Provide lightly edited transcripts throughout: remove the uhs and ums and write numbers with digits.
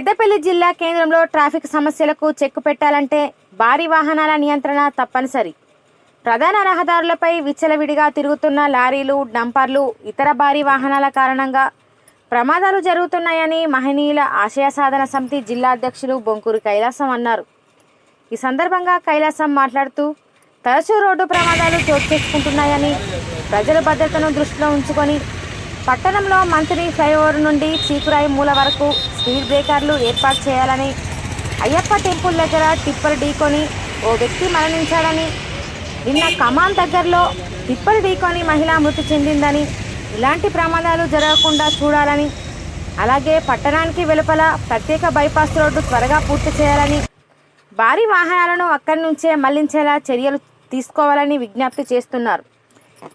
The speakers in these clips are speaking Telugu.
పెద్దపల్లి జిల్లా కేంద్రంలో ట్రాఫిక్ సమస్యలకు చెక్ పెట్టాలంటే భారీ వాహనాల నియంత్రణ తప్పనిసరి. ప్రధాన రహదారులపై విచ్చలవిడిగా తిరుగుతున్న లారీలు, డంపర్లు, ఇతర భారీ వాహనాల కారణంగా ప్రమాదాలు జరుగుతున్నాయని మహనీయుల ఆశయ సాధన సమితి జిల్లా అధ్యక్షులు బొంకూరు కైలాసం అన్నారు. ఈ సందర్భంగా కైలాసం మాట్లాడుతూ తరచూ రోడ్డు ప్రమాదాలు చోటు చేసుకుంటున్నాయని, ప్రజల భద్రతను దృష్టిలో ఉంచుకొని పట్టణంలో మంత్రి ఫ్లైఓవర్ నుండి చీకురాయి మూల వరకు స్పీడ్ బ్రేకర్లు ఏర్పాటు చేయాలని, అయ్యప్ప టెంపుల్ దగ్గర టిప్పర్ ఢీకొని ఓ వ్యక్తి మరణించాడని, నిన్న కమాన్ దగ్గరలో టిప్పర్ ఢీకొని మహిళ మృతి చెందిందని, ఇలాంటి ప్రమాదాలు జరగకుండా చూడాలని, అలాగే పట్టణానికి వెలుపల ప్రత్యేక బైపాస్ రోడ్డు త్వరగా పూర్తి చేయాలని, భారీ వాహనాలను అక్కడి నుంచే మళ్లించేలా చర్యలు తీసుకోవాలని విజ్ఞప్తి చేస్తున్నారు.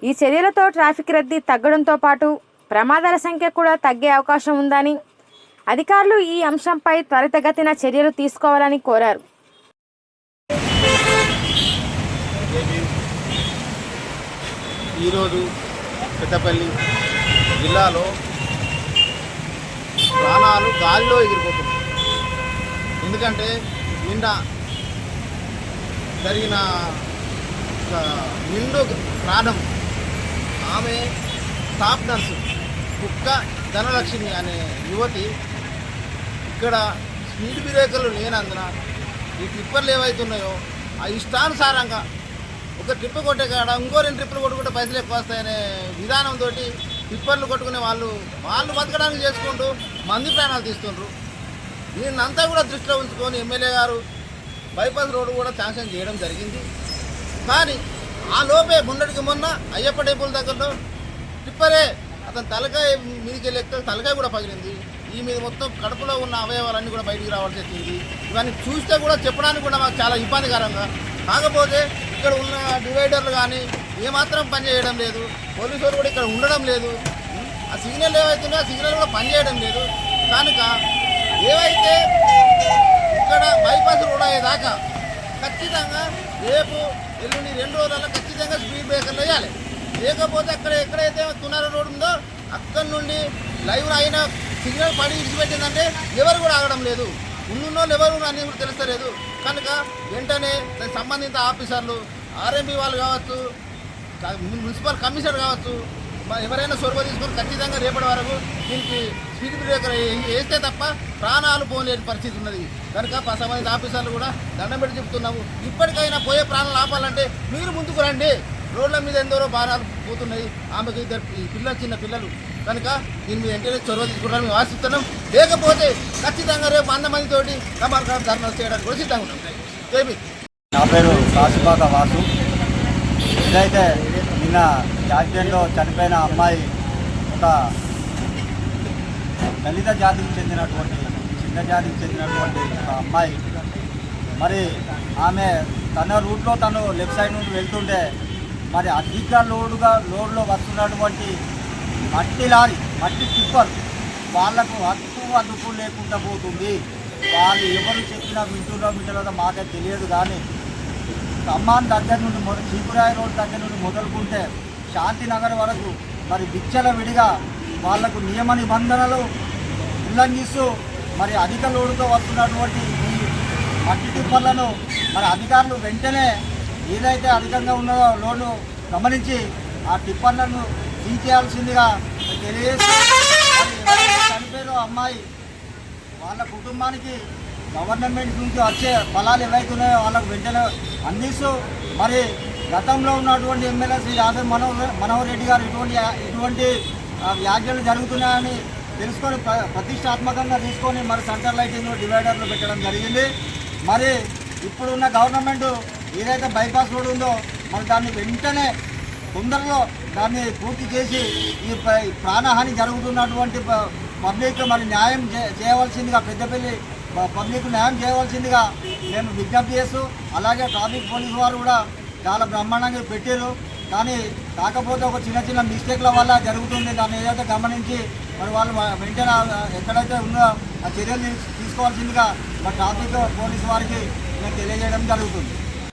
ఈ చర్యలతో ట్రాఫిక్ రద్దీ తగ్గడంతో పాటు ప్రమాదాల సంఖ్య కూడా తగ్గే అవకాశం ఉందని అధికారులు ఈ అంశంపై త్వరితగతిన చర్యలు తీసుకోవాలని కోరారు. ఈరోజు పెద్దపల్లి జిల్లాలో ప్రాణాలు గాలిలో ఎగిరిపోతున్నాయి. ఎందుకంటే నిన్న జరిగిన నిండు ప్రాణం ఆమె స్టాఫ్ నర్సు కుక్క ధనలక్ష్మి అనే యువతి ఇక్కడ స్పీడ్ బ్రేకర్లు లేనందున ఈ ట్రిప్పర్లు ఏవైతున్నాయో ఆ ఇష్టానుసారంగా ఒక ట్రిప్ కొట్టే కాడ ఇంకో 2 ట్రిప్పులు కొట్టుకుంటే పైసలు ఎక్కువ వస్తాయనే విధానంతో ట్రిప్పర్లు కొట్టుకునే వాళ్ళు బతకడానికి చేసుకుంటూ మంది ప్రాణాలు తీస్తుండ్రు. దీన్నంతా కూడా దృష్టిలో ఉంచుకొని ఎమ్మెల్యే గారు బైపాస్ రోడ్డు కూడా శాంక్షన్ చేయడం జరిగింది. కానీ ఆ లోపే మొన్నటికి మొన్న అయ్యప్ప టెంపుల్ దగ్గరలో టిప్పరే అతని తలకాయ మీదికి వెళ్ళి తలకాయ కూడా పగిలింది. ఈ మీద మొత్తం కడుపులో ఉన్న అవయవాలన్నీ కూడా బయటికి రావాల్సి వచ్చింది. ఇవన్నీ చూస్తే కూడా చెప్పడానికి కూడా మాకు చాలా ఇబ్బందికరంగా. కాకపోతే ఇక్కడ ఉన్న డివైడర్లు కానీ ఏమాత్రం పనిచేయడం లేదు. పోలీసు వాళ్ళు కూడా ఇక్కడ ఉండడం లేదు. ఆ సిగ్నల్ ఏవైతున్నాయో ఆ సిగ్నల్ కూడా పనిచేయడం లేదు. కనుక ఏవైతే ఇక్కడ బైపాస్ రోడ్ అయ్యేదాకా ఖచ్చితంగా రేపు ఎల్లుండి 2 రోజులలో ఖచ్చితంగా స్పీడ్ బ్రేకర్లు వేయాలి. లేకపోతే అక్కడ ఎక్కడైతే తునార రోడ్ ఉందో అక్కడి నుండి లైవ్ అయిన సిగ్నల్ పడి ఇచ్చిపెట్టిందంటే ఎవరు కూడా ఆగడం లేదు. ఉన్నోళ్ళు ఎవరు అనేది కూడా తెలుస్తలేదు. కనుక వెంటనే దానికి సంబంధిత ఆఫీసర్లు, ఆర్ఎంపీ వాళ్ళు కావచ్చు, మున్సిపల్ కమిషనర్ కావచ్చు, ఎవరైనా చొరవ తీసుకొని ఖచ్చితంగా రేపటి వరకు దీనికి స్పీడ్ బ్రేకర్ వేస్తే తప్ప ప్రాణాలు పోలేని పరిస్థితి ఉన్నది. కనుక సంబంధిత ఆఫీసర్లు కూడా దండం పెట్టి చెప్తున్నాము, ఇప్పటికైనా పోయే ప్రాణాలు ఆపాలంటే మీరు ముందుకు రండి. రోడ్ల మీద ఎందరో భారాలు పోతున్నాయి. ఆమెకు 2 పిల్లలు, చిన్న పిల్లలు. కనుక దీని మీద వెంటనే చొరవ తీసుకుంటారని మేము ఆశిస్తున్నాం. లేకపోతే ఖచ్చితంగా రేపు 100 మందితోటి కమాల్ ధర్నా చేయడానికి కూడా సిద్ధంగా ఉంటాం. ఏమి నా పేరు కాశీబాగా వాసు. ఇదైతే నిన్న యాక్సిడెంట్లో చనిపోయిన అమ్మాయి ఒక దళిత జాతికి చెందినటువంటి, చిన్న జాతికి చెందినటువంటి ఒక అమ్మాయి. మరి ఆమె తన రూట్లో తను లెఫ్ట్ సైడ్ నుండి వెళ్తుంటే మరి అధిక లోడ్లో వస్తున్నటువంటి మట్టి లారీ, మట్టి టిప్పర్ వాళ్లకు అదుపు లేకుండా పోతుంది. వాళ్ళు ఎవరు చెప్పినా వింటున్నారో మాకే తెలియదు. కానీ ఖమ్మం దగ్గర నుండి చీకురాయి రోడ్ దగ్గర నుండి మొదలుకుంటే శాంతినగర్ వరకు మరి విచ్చల విడిగా వాళ్లకు నియమ నిబంధనలు ఉల్లంఘిస్తూ మరి అధిక లోడుతో వస్తున్నటువంటి ఈ మట్టి టిప్పర్లను మరి అధికారులు వెంటనే ఏదైతే అధికంగా ఉన్నదో లోడ్ను గమనించి ఆ టిప్పర్లను సీజ్ చేయాల్సిందిగా తెలియజేస్తూ చనిపోయిన అమ్మాయి వాళ్ళ కుటుంబానికి గవర్నమెంట్ నుంచి వచ్చే ఫలాలు ఏవైతున్నాయో వాళ్ళకు వెంటనే అందిస్తూ మరి గతంలో ఉన్నటువంటి ఎమ్మెల్యే శ్రీ రాజన్ మనోహర్ రెడ్డి గారు ఇటువంటి వ్యాఖ్యలు జరుగుతున్నాయని తెలుసుకొని ప్రతిష్టాత్మకంగా తీసుకొని మరి సెంటర్ లైటింగ్లో డివైడర్లు పెట్టడం జరిగింది. మరి ఇప్పుడున్న గవర్నమెంట్ ఏదైతే బైపాస్ రోడ్ ఉందో మరి దాన్ని వెంటనే తొందరలో దాన్ని పూర్తి చేసి ఈ ప్రాణహాని జరుగుతున్నటువంటి పబ్లిక్ మరి న్యాయం చేయవలసిందిగా, పెద్దపల్లి పబ్లిక్ న్యాయం చేయవలసిందిగా మేము విజ్ఞప్తి చేస్తూ, అలాగే ట్రాఫిక్ పోలీసు వారు కూడా చాలా బ్రహ్మాండంగా పెట్టారు. కానీ కాకపోతే ఒక చిన్న మిస్టేక్ల వల్ల జరుగుతుంది. దాన్ని ఏదైతే గమనించి మరి వాళ్ళు వెంటనే ఎక్కడైతే ఉందో ఆ చర్యలు తీసుకోవాల్సిందిగా మరి ట్రాఫిక్ పోలీసు వారికి మేము తెలియజేయడం జరుగుతుంది.